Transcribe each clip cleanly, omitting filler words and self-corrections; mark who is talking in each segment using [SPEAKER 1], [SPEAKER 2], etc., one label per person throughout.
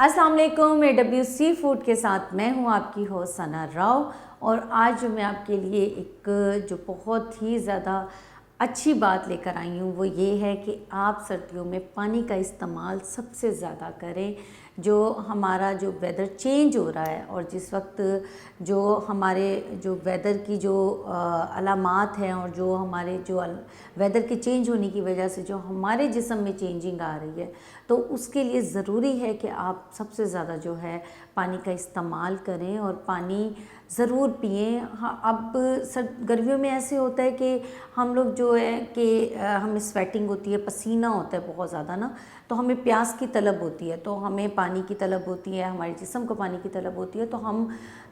[SPEAKER 1] अस्सलाम वालेकुम। AW sea food के साथ मैं हूं आपकी होस्ट सना राव। और आज जो मैं आपके लिए एक जो बहुत ही ज़्यादा अच्छी बात लेकर आई हूँ वो ये है कि आप सर्दियों में पानी का इस्तेमाल सबसे ज़्यादा करें। जो हमारा जो वेदर चेंज हो रहा है और जिस वक्त जो हमारे जो वेदर की जो अलामात हैं और जो हमारे जो वेदर के चेंज होने की वजह से जो हमारे जिस्म में चेंजिंग आ रही है, तो उसके लिए ज़रूरी है कि आप सबसे ज़्यादा जो है पानी का इस्तेमाल करें और पानी ज़रूर पिएं। हाँ, अब गर्मियों में ऐसे होता है कि हम लोग जो है कि हमें स्वेटिंग होती है, पसीना होता है बहुत ज़्यादा ना, तो हमें प्यास की तलब होती है, तो हमें पानी की तलब होती है, हमारे जिस्म को पानी की तलब होती है, तो हम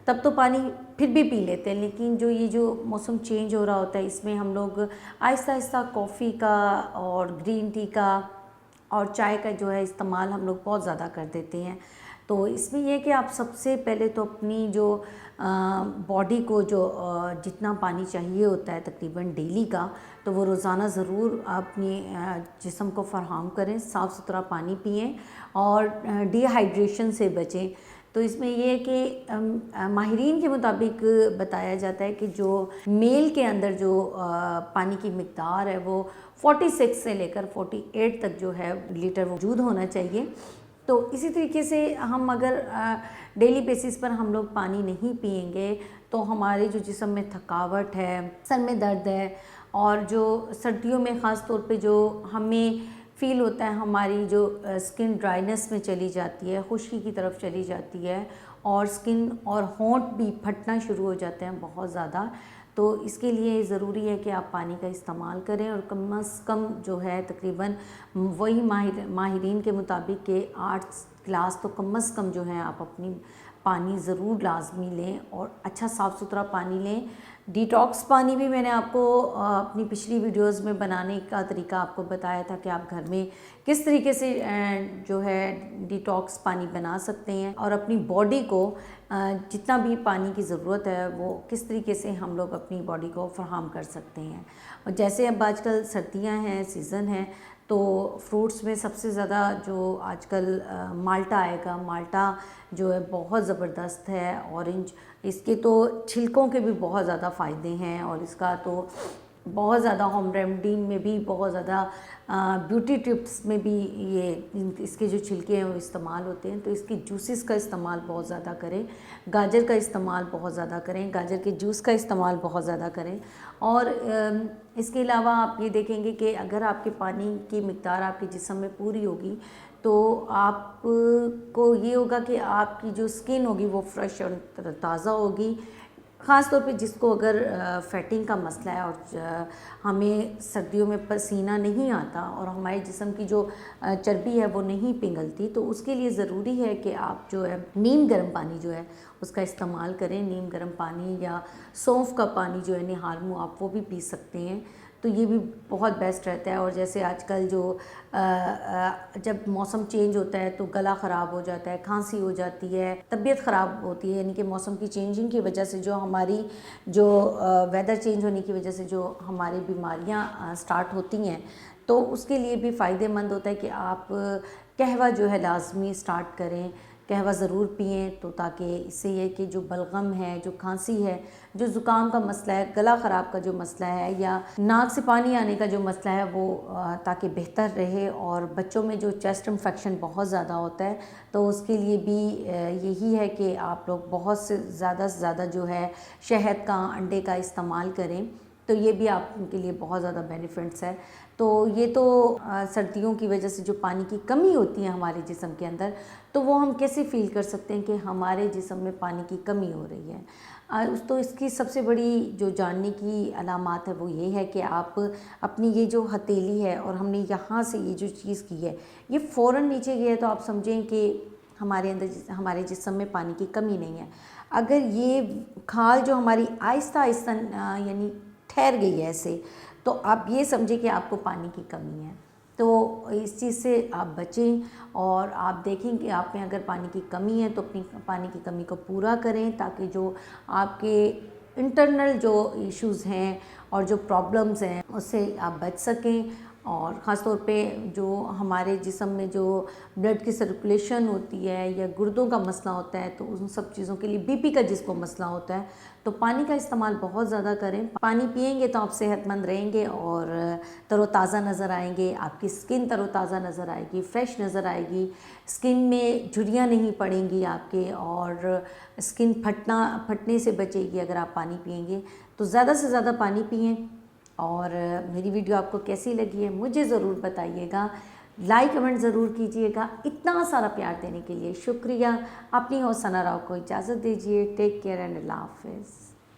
[SPEAKER 1] तब तो पानी फिर भी पी लेते हैं। लेकिन जो ये जो मौसम चेंज हो रहा होता है इसमें हम लोग आहिस्ता आहिस्ता कॉफ़ी का और ग्रीन टी का और चाय का जो है इस्तेमाल हम लोग बहुत ज़्यादा कर देते हैं। तो इसमें यह है कि आप सबसे पहले तो अपनी जो बॉडी को जो जितना पानी चाहिए होता है तकरीबन डेली का, तो वो रोज़ाना ज़रूर अपनी जिस्म को फ़राहम करें, साफ़ सुथरा पानी पिएं और डिहाइड्रेशन से बचें। तो इसमें ये है कि माहिरीन के मुताबिक बताया जाता है कि जो मेल के अंदर जो पानी की मिक़दार है वो 46 से लेकर 48 तक जो है लीटर वजूद होना चाहिए। तो इसी तरीके से हम अगर डेली बेसिस पर हम लोग पानी नहीं पिएंगे तो हमारे जो जिस्म में थकावट है, सर में दर्द है और जो सर्दियों में ख़ास तौर पे जो हमें फ़ील होता है, हमारी जो स्किन ड्राइनेस में चली जाती है, खुश्की की तरफ चली जाती है और स्किन और होंठ भी फटना शुरू हो जाते हैं बहुत ज़्यादा। तो इसके लिए ज़रूरी है कि आप पानी का इस्तेमाल करें और कम से कम जो है तकरीबन वही माहिरीन के मुताबिक के 8 गिलास तो कम से कम जो है आप अपनी पानी ज़रूर लाजमी लें और अच्छा साफ़ सुथरा पानी लें। डिटॉक्स पानी भी मैंने आपको अपनी पिछली वीडियोस में बनाने का तरीका आपको बताया था कि आप घर में किस तरीके से जो है डिटॉक्स पानी बना सकते हैं और अपनी बॉडी को जितना भी पानी की ज़रूरत है वो किस तरीके से हम लोग अपनी बॉडी को फराहम कर सकते हैं। और जैसे अब आजकल सर्दियां हैं, सीज़न है, तो फ्रूट्स में सबसे ज़्यादा जो आजकल माल्टा आएगा। माल्टा जो है बहुत ज़बरदस्त है। ऑरेंज, इसके तो छिलकों के भी बहुत ज़्यादा फ़ायदे हैं और इसका तो बहुत ज़्यादा होम रेमेडी में भी बहुत ज़्यादा ब्यूटी टिप्स में भी ये इसके जो छिलके हैं वो इस्तेमाल होते हैं। तो इसके जूसेस का इस्तेमाल बहुत ज़्यादा करें, गाजर का इस्तेमाल बहुत ज़्यादा करें, गाजर के जूस का इस्तेमाल बहुत ज़्यादा करें। और इसके अलावा आप ये देखेंगे कि अगर आपके पानी की मिक़दार आपके जिस्म में पूरी होगी तो आपको ये होगा कि आपकी जो स्किन होगी वो फ्रेश और ताज़ा होगी। ख़ास तौर पे जिसको अगर फैटिंग का मसला है और हमें सर्दियों में पसीना नहीं आता और हमारे जिस्म की जो चर्बी है वो नहीं पिघलती, तो उसके लिए ज़रूरी है कि आप जो है नीम गर्म पानी जो है उसका इस्तेमाल करें। नीम गर्म पानी या सौंफ का पानी जो है निहाल मुँह, आप वो भी पी सकते हैं, तो ये भी बहुत बेस्ट रहता है। और जैसे आजकल जो जब मौसम चेंज होता है तो गला ख़राब हो जाता है, खांसी हो जाती है, तबीयत ख़राब होती है, यानी कि मौसम की चेंजिंग की वजह से जो हमारी जो वेदर चेंज होने की वजह से जो हमारी बीमारियां स्टार्ट होती हैं, तो उसके लिए भी फ़ायदेमंद होता है कि आप कहवा जो है लाजमी स्टार्ट करें, कहवा ज़रूर पिएं, तो ताकि इससे ये कि जो बलगम है, जो खांसी है, जो ज़ुकाम का मसला है, गला ख़राब का जो मसला है या नाक से पानी आने का जो मसला है वो ताकि बेहतर रहे। और बच्चों में जो चेस्ट इन्फेक्शन बहुत ज़्यादा होता है तो उसके लिए भी यही है कि आप लोग बहुत से ज़्यादा जो है शहद का, अंडे का इस्तेमाल करें, तो ये भी आपके लिए बहुत ज़्यादा बेनिफिट्स है। तो ये तो सर्दियों की वजह से जो पानी की कमी होती है हमारे जिस्म के अंदर, तो वो हम कैसे फ़ील कर सकते हैं कि हमारे जिस्म में पानी की कमी हो रही है। तो इसकी सबसे बड़ी जो जानने की अलामात है वो ये है कि आप अपनी ये जो हथेली है और हमने यहाँ से ये जो चीज़ की है ये फ़ौरन नीचे गया है, तो आप समझें कि हमारे अंदर हमारे जिस्म में पानी की कमी नहीं है। अगर ये खाल जो हमारी आहिस्ता आहिस्ता यानी ठहर गई है ऐसे, तो आप ये समझें कि आपको पानी की कमी है। तो इस चीज़ से आप बचें और आप देखें कि आप में अगर पानी की कमी है तो अपनी पानी की कमी को पूरा करें, ताकि जो आपके इंटरनल जो इश्यूज़ हैं और जो प्रॉब्लम्स हैं उससे आप बच सकें और ख़ास तौर पे जो हमारे जिस्म में जो ब्लड की सर्कुलेशन होती है या गुर्दों का मसला होता है, तो उन सब चीज़ों के लिए, बीपी का जिसको मसला होता है, तो पानी का इस्तेमाल बहुत ज़्यादा करें। पानी पिएंगे तो आप सेहतमंद रहेंगे और तरोताज़ा नज़र आएंगे, आपकी स्किन तरोताज़ा नज़र आएगी, फ्रेश नज़र आएगी, स्किन में झुर्रियाँ नहीं पड़ेंगी आपके, और स्किन फटने से बचेगी अगर आप पानी पिएंगे। तो ज़्यादा से ज़्यादा पानी पिएँ। और मेरी वीडियो आपको कैसी लगी है मुझे ज़रूर बताइएगा, लाइक कमेंट ज़रूर कीजिएगा। इतना सारा प्यार देने के लिए शुक्रिया। अपनी होस्ट सना राव को इजाज़त दीजिए। टेक केयर एंड अल्लाह हाफ़िज़।